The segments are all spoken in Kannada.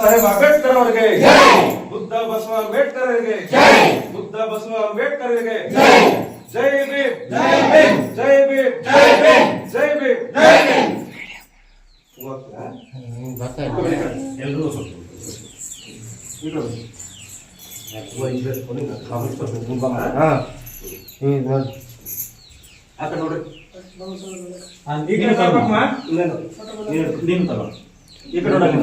ಸಾಹೇಬ್ ಅಂಬೇಡ್ಕರ್ ಅವರಿಗೆ ಬುದ್ಧ ಬಸವ ಅಂಬೇಡ್ಕರ್ ಅವರಿಗೆ ಬುದ್ಧ ಬಸವ ಅಂಬೇಡ್ಕರ್ ಅವರಿಗೆ ಜೈ ಭೀಮ್ ಜೈ ಭೀಮ್ ಜೈ ಭೀಮ್ ಜೈ ಭೀಮ್ ಜೈ ಭೀಮ್ ಜೈ ಭೀಮ್. ಎಲ್ಲರೂ ನೋಡ್ರಿ ಈ ಕಡೆ ನೋಡಿ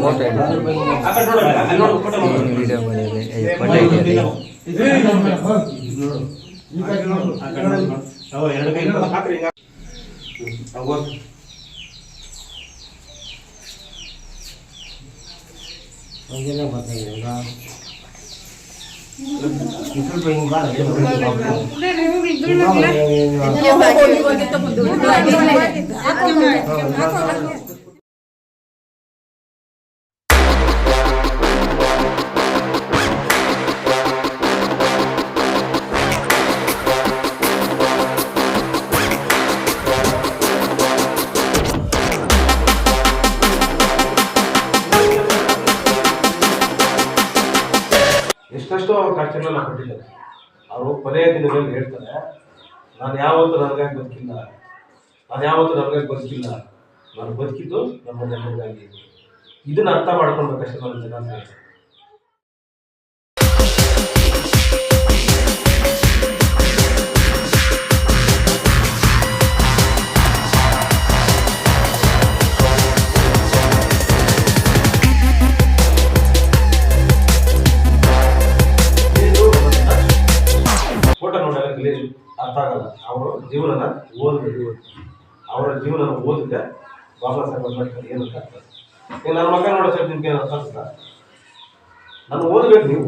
ಎಷ್ಟೆಷ್ಟೋ ಅವ್ರ ಕಷ್ಟಗಳನ್ನ ಕೊಟ್ಟಿದ್ದಾರೆ. ಅವರು ಕೊನೆಯ ದಿನಗಳಲ್ಲಿ ಹೇಳ್ತಾರೆ, ನಾನು ಯಾವತ್ತೂ ನನಗಾಗಿ ಬದುಕಿಲ್ಲ, ನಾನು ಬದುಕಿದ್ದು ನಮ್ಮ ಜನರಿಗಾಗಿ. ಇದನ್ನ ಅರ್ಥ ಮಾಡ್ಕೊಳ್ಬೇಕಷ್ಟೇ ನಮ್ಮ ಜನ. ಅರ್ಥ ಆಗಲ್ಲ. ಅವರು ಜೀವನನ ಓದಬೇಕು. ಅವರ ಜೀವನ ಓದಿದ್ರೆ ಬಾಬಾ ಸಾಹೇಬ್ ಅಂಬೇಡ್ಕರ್ ಏನಂತ ಅರ್ಥ. ನನ್ನ ಮಗ ನೋಡೋ ಸರ್ ನಿಮ್ಗೆ ಅರ್ಥ ಆಗ್ತದ? ನಾನು ಓದಬೇಕು ನೀವು